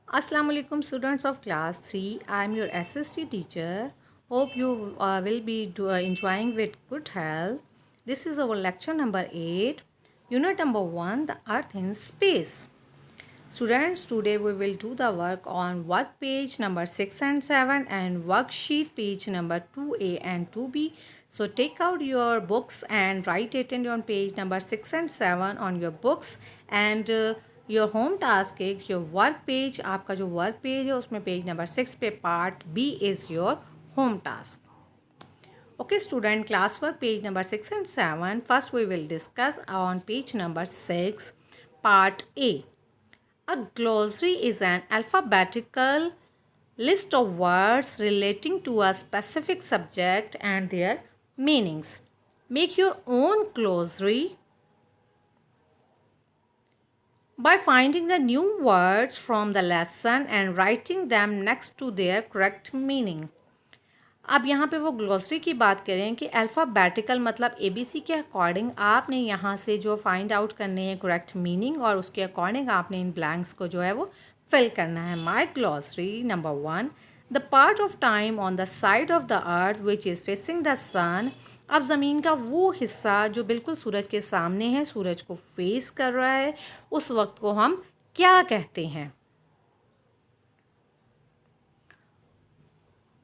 Assalamu alaikum students of class 3. I am your SST teacher. Hope you will be enjoying with good health. This is our lecture number 8. Unit number 1, the earth in space. Students, today we will do the work on work page number 6 and 7 and worksheet page number 2A and 2B. So take out your books and write it in on page number 6 and 7 on your books and your home task है your work page आपका जो work page है उसमें page number 6 पे part B is your home task. Okay student, class work page number 6 and 7. First we will discuss on page number 6 part A. A glossary is an alphabetical list of words relating to a specific subject and their meanings. Make your own glossary by finding the new words from the lesson and writing them next to their correct meaning. अब यहाँ पे वो glossary की बात करें कि alphabetical मतलब ABC के अकॉर्डिंग आपने यहाँ से जो फाइंड आउट करने हैं करेक्ट मीनिंग और उसके अकॉर्डिंग आपने इन ब्लैंक्स को जो है वो फिल करना है. My glossary number 1, the part of time on the side of the earth which is facing the sun. अब ज़मीन का वो हिस्सा जो बिल्कुल सूरज के सामने है, सूरज को फेस कर रहा है, उस वक्त को हम क्या कहते हैं?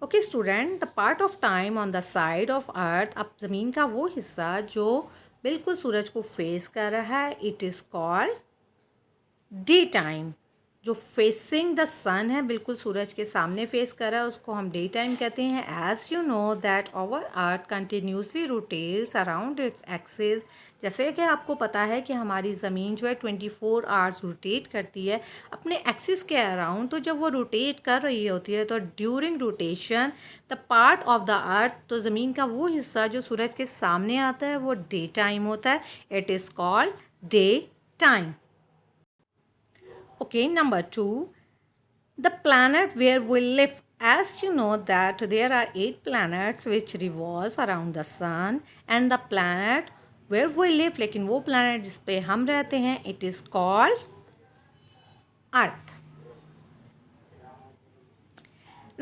Okay student, the part of time on the side of earth. अब ज़मीन का वो हिस्सा जो बिल्कुल सूरज को फेस कर रहा है, it is called day time. जो फेसिंग द सन है, बिल्कुल सूरज के सामने फेस कर रहा है, उसको हम डे टाइम कहते हैं. As you know that our earth continuously rotates around its axis. जैसे कि आपको पता है कि हमारी ज़मीन जो है 24 आवर्स रोटेट करती है अपने एक्सिस के अराउंड. तो जब वो रोटेट कर रही होती है तो during rotation the part of the अर्थ, तो ज़मीन का वो हिस्सा जो सूरज के सामने आता है वो डे टाइम होता है. It is called day time. Okay, number 2, the planet where we live. As you know that there are 8 planets which revolves around the sun, and the planet where we live, लेकिन वो planet जिस पे हम रहते हैं, it is called Earth.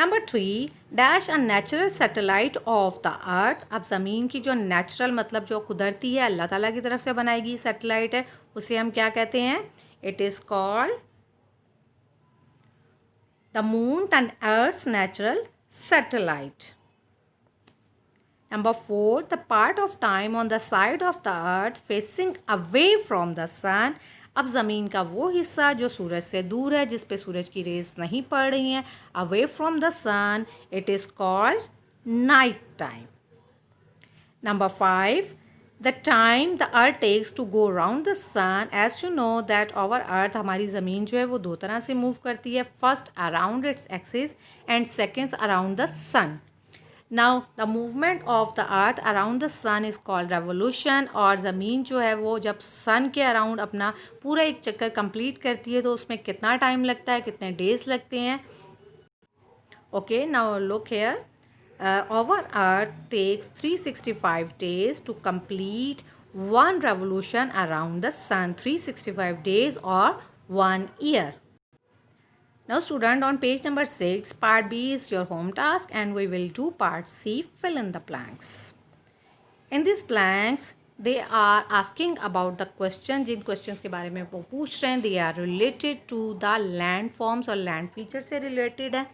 Number 3, dash a natural satellite of the earth. अब ज़मीन की जो नेचुरल मतलब जो कुदरती है, अल्लाह ताला की तरफ से बनाई गई सैटेलाइट है, उसे हम क्या कहते हैं? It is called the moon and earth's natural satellite. Number 4, the part of time on the side of the earth facing away from the sun. अब ज़मीन का वो हिस्सा जो सूरज से दूर है, जिस पे सूरज की रेज नहीं पड़ रही हैं, away from the sun, it is called night time. Number 5, the time the earth takes to go around the sun. As you know that our earth, हमारी ज़मीन जो है वो दो तरह से मूव करती है. First around its axis and seconds around the sun. Now the movement of the earth around the sun is called revolution. और ज़मीन जो है वो जब सन के अराउंड अपना पूरा एक चक्कर कंप्लीट करती है तो उसमें कितना टाइम लगता है, कितने डेज लगते हैं? Okay, now look here. Our earth takes 365 days to complete one revolution around the sun. 365 days or 1 year. Now student, on page number 6, part B is your home task and we will do part C, fill in the blanks. In these blanks, they are asking about the question. जिन questions के बारे में वो पूछ रहे हैं, they are related to the landforms और land features से related है.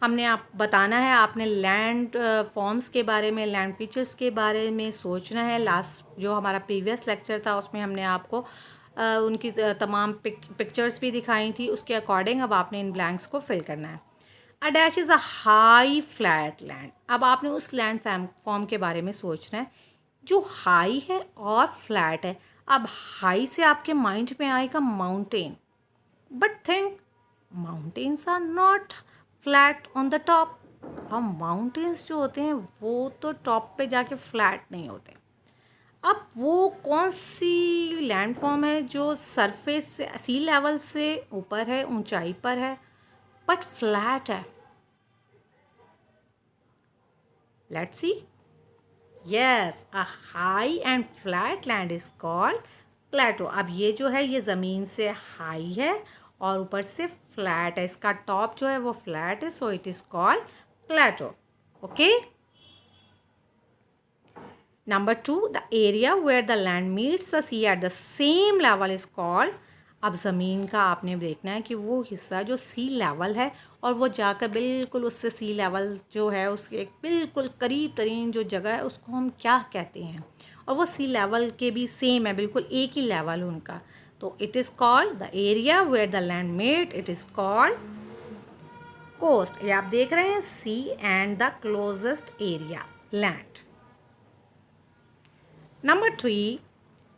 हमने आप बताना है, आपने लैंड फॉर्म्स के बारे में, लैंड फीचर्स के बारे में सोचना है. लास्ट जो हमारा प्रीवियस लेक्चर था उसमें हमने आपको उनकी तमाम पिक्चर्स भी दिखाई थी. उसके अकॉर्डिंग अब आपने इन ब्लैंक्स को फिल करना है. A dash is a high flat land. अब आपने उस लैंड फॉर्म के बारे में सोचना है जो हाई है और फ्लैट है. अब हाई से आपके माइंड में आएगा mountain, but think mountains are not flat on the top. अब माउंटेन्स जो होते हैं वो तो टॉप पे जाके फ्लैट नहीं होते. अब वो कौन सी लैंड फॉर्म है जो सरफेस से, सी लेवल से ऊपर है, ऊंचाई पर है, बट फ्लैट है? Let's see. Yes, a high and flat land is called plateau. अब ये जो है ये ज़मीन से हाई है और ऊपर से फ्लैट है, इसका टॉप जो है वो फ्लैट है, so it is called plateau. Okay. Number 2, the area where the land meets the sea at the same level is called. अब ज़मीन का आपने देखना है कि वो हिस्सा जो सी लेवल है और वो जाकर बिल्कुल उससे सी लेवल जो है उसके बिल्कुल करीब तरीन जो जगह है उसको हम क्या कहते हैं, और वो सी लेवल के भी सेम है, बिल्कुल एक ही लेवल उनका. तो it is called the area where the land met, it is called coast. ये आप देख रहे हैं, sea and the closest area land. Number 3,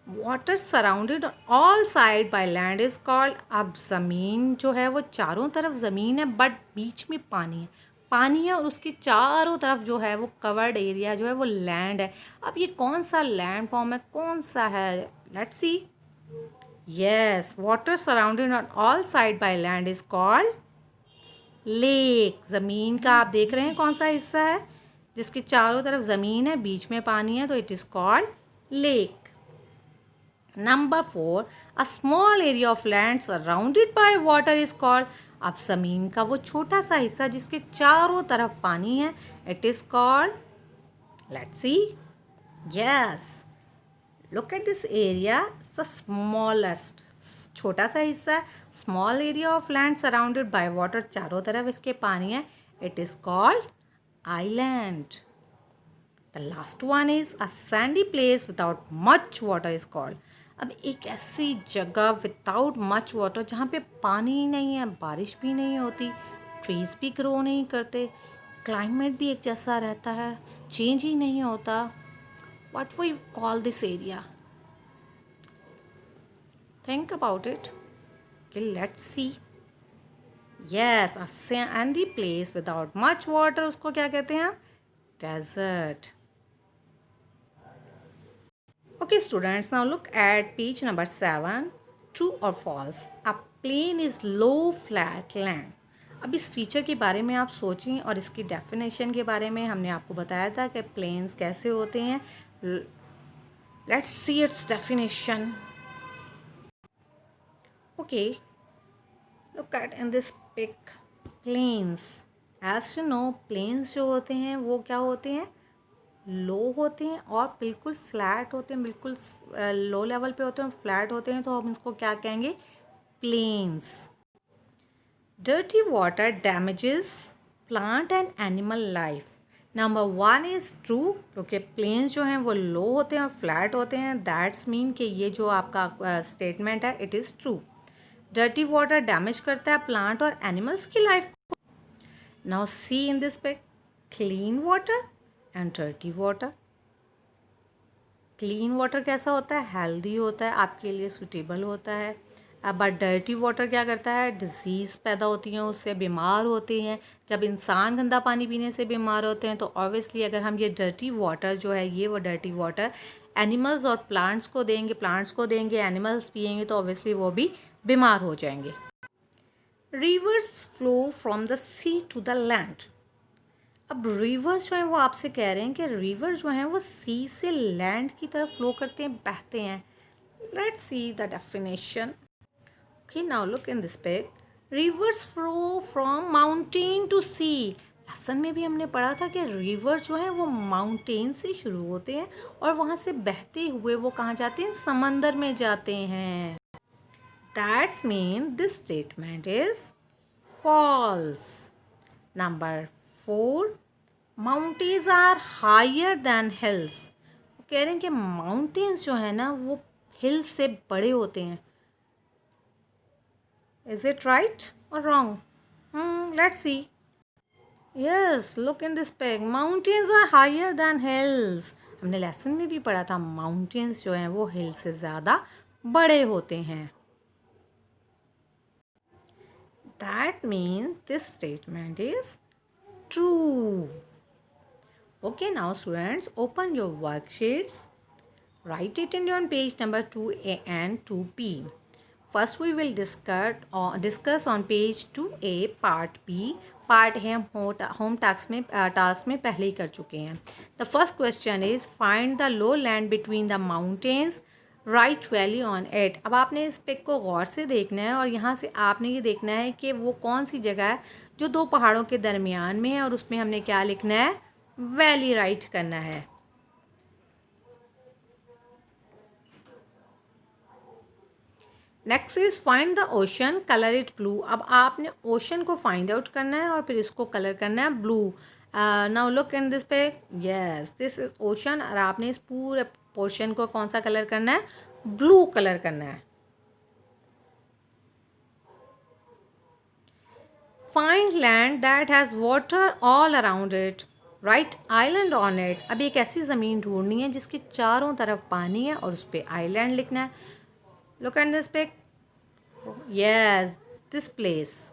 water surrounded on all side by land is called. अब ज़मीन जो है वो चारों तरफ ज़मीन है बट बीच में पानी है, पानी है और उसके चारों तरफ जो है वो कवर्ड एरिया जो है वो लैंड है. अब ये कौन सा लैंड फॉर्म है, कौन सा है, let's see. Yes, water surrounded on all side by land is called lake. ज़मीन का आप देख रहे हैं कौन सा हिस्सा है जिसके चारों तरफ ज़मीन है, बीच में पानी है, तो it is called lake. Number 4, a small area of land surrounded by water is called. अब ज़मीन का वो छोटा सा हिस्सा जिसके चारों तरफ पानी है, it is called, let's see, yes, look at this area, the smallest, छोटा सा हिस्सा, small area of land surrounded by water, चारों तरफ इसके पानी है, it is called island. The last one is a sandy place without much water is called. अब एक ऐसी जगह विदाउट मच वाटर जहाँ पे पानी ही नहीं है, बारिश भी नहीं होती, ट्रीज भी ग्रो नहीं करते, क्लाइमेट भी एक जैसा रहता है, चेंज ही नहीं होता. What we call this area? Think about it. Okay, let's see. Yes, a sandy place without much water, उसको क्या कहते हैं? Desert. Okay students, now look at page number 7. True or false? A plain is low flat land. अब इस feature के बारे में आप सोचें और इसकी डेफिनेशन के बारे में हमने आपको बताया था कि प्लेन्स कैसे होते हैं. Let's see its definition. Okay, look at in this pic plains. As you know, plains जो होते हैं वो क्या होते हैं, लो होते हैं और बिल्कुल फ्लैट होते हैं, बिल्कुल लो लेवल पे होते हैं, फ्लैट होते हैं, तो हम इसको क्या कहेंगे, plains. Dirty water damages plant and animal life. Number 1 is true, क्योंकि प्लेन्स जो हैं वो लो होते हैं और फ्लैट होते हैं, दैट्स मीन कि ये जो आपका स्टेटमेंट है it is true. Dirty water damage करता है प्लांट और एनिमल्स की लाइफ को. Now see in this pic, clean water and dirty water. Clean water कैसा होता है, हेल्दी होता है, आपके लिए सूटेबल होता है. बट डर्टी वाटर क्या करता है, डिजीज़ पैदा होती हैं, उससे बीमार होते हैं. जब इंसान गंदा पानी पीने से बीमार होते हैं तो ऑब्वियसली अगर हम ये डर्टी वाटर जो है, ये वो डर्टी वाटर एनिमल्स और प्लांट्स को देंगे, एनिमल्स पिएंगे तो ऑब्वियसली वो भी बीमार हो जाएंगे. Rivers flow from the sea to the land. अब रिवर्स जो हैं वो आपसे कह रहे हैं कि रिवर जो हैं वो सी से लैंड की तरफ फ्लो करते हैं, बहते हैं. Let's see the definition. Okay, now look in this pic. Rivers flow from mountain to sea. Lesson में भी हमने पढ़ा था कि रिवर जो हैं वो माउंटेन से शुरू होते हैं और वहाँ से बहते हुए वो कहाँ जाते हैं, समंदर में जाते हैं. That's mean this statement is false. Number 4, mountains are higher than hills. वो कह रहे हैं कि माउंटेन्स जो है ना वो हिल्स से बड़े होते हैं. इज इट राइट और wrong? Let's see. Yes, look in this pic, mountains are higher than hills. हमने लेसन में भी पढ़ा था माउंटेन्स जो हैं वो हिल से ज़्यादा बड़े होते हैं. That means this statement is true. Okay, now students, open your worksheets. Write it in on page number 2A and 2B. First we will discuss on page 2A part B. Part है हम home task में पहले ही कर चुके हैं. The first question is find the low land between the mountains. Right valley on it. अब आपने इस पिक को गौर से देखना है और यहाँ से आपने ये देखना है कि वो कौन सी जगह है जो दो पहाड़ों के दरमियान में है और उसमें हमने क्या लिखना है, वैली राइट करना है। Next is find the ocean, colour it blew. अब आपने ओशन को फाइंड आउट करना है और फिर इसको कलर करना है blue. Now look in this पे, यस दिस इज ओशन, और आपने इस पूरे पोर्शन को कौन सा कलर करना है, ब्लू कलर करना है। Find land that has water all around it, right island on it. अब एक ऐसी ज़मीन ढूंढनी है जिसके चारों तरफ पानी है और उस पर आइलैंड लिखना है। Look at this pic, yes this place.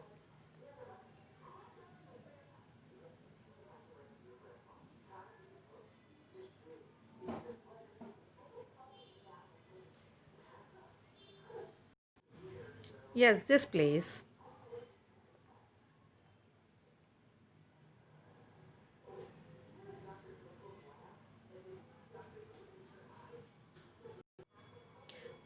Yes, this place.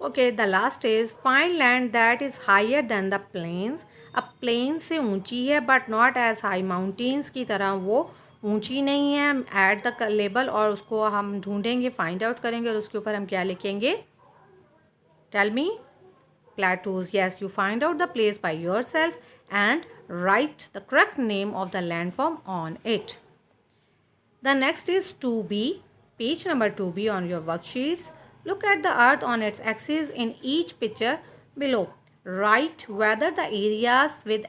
Okay, the last is find land that is higher than the plains. अब प्लेन से ऊंची है but not as high, mountains की तरह वो ऊंची नहीं है एट द लेवल, और उसको हम ढूंढेंगे, फाइंड आउट करेंगे और उसके ऊपर हम क्या लिखेंगे, tell me, plateaus. Yes, you find out the place by yourself and write the correct name of the landform on it. The next is 2B, page number 2B on your worksheets. Look at the earth on its axis in each picture below. Write whether the areas with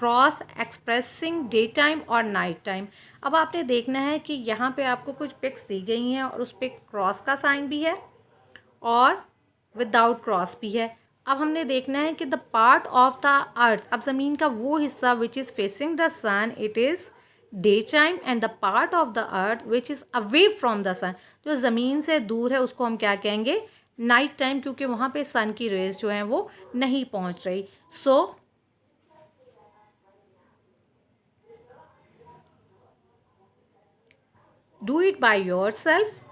cross expressing daytime or night time. अब आपने देखना है कि यहाँ पे आपको कुछ pics दी गई हैं और उस पर क्रॉस का साइन भी है और विदाउट क्रॉस भी है। अब हमने देखना है कि the part of the earth, अब ज़मीन का वो हिस्सा which is facing the sun it is day time, and the part of the earth which is away from the sun, जो ज़मीन से दूर है उसको हम क्या कहेंगे, नाइट टाइम, क्योंकि वहाँ पे सन की रेज जो हैं वो नहीं पहुँच रही। So do it by your self.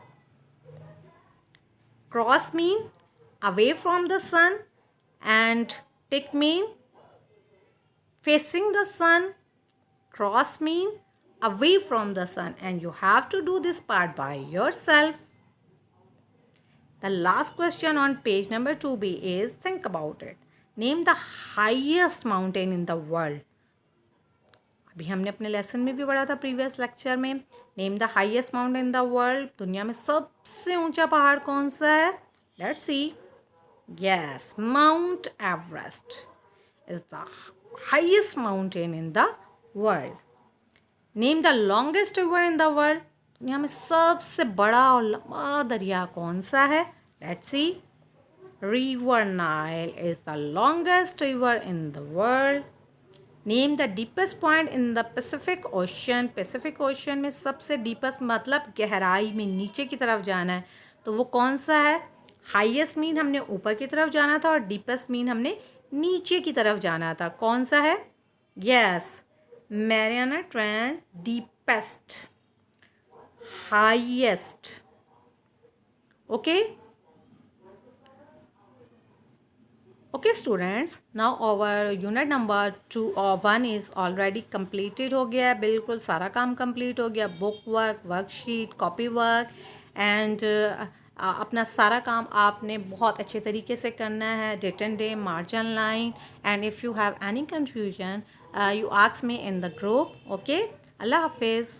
Cross mean away from the sun and tick mean facing the sun, cross mean away from the sun, and you have to do this part by yourself. The last question on page number 2B is think about it. Name the highest mountain in the world. अभी हमने अपने lesson में भी पढ़ा था previous lecture में, name the highest mountain in the world, दुनिया में सबसे ऊंचा पहाड़ कौन सा है, let's C. Yes, Mount Everest is the highest mountain in the world. Name the longest river in the world. दुनिया में सबसे बड़ा और लंबा दरिया कौन सा है, let's see. River Nile is the longest river in the world. Name the deepest point in the Pacific Ocean. Pacific Ocean में सबसे deepest मतलब गहराई में नीचे की तरफ जाना है, तो वो कौन सा है। हाईएस्ट मीन हमने ऊपर की तरफ जाना था और डीपेस्ट मीन हमने नीचे की तरफ जाना था, कौन सा है, yes Mariana trench, deepest, highest. Okay okay students, now our unit number 2 और 1 इज़ ऑलरेडी कंप्लीटेड हो गया है, बिल्कुल सारा काम कंप्लीट हो गया, book work, worksheet, copy work and अपना सारा काम आपने बहुत अच्छे तरीके से करना है, date and day, margin line, and if you have any confusion you ask me in the group. Okay, अल्लाह हाफिज़।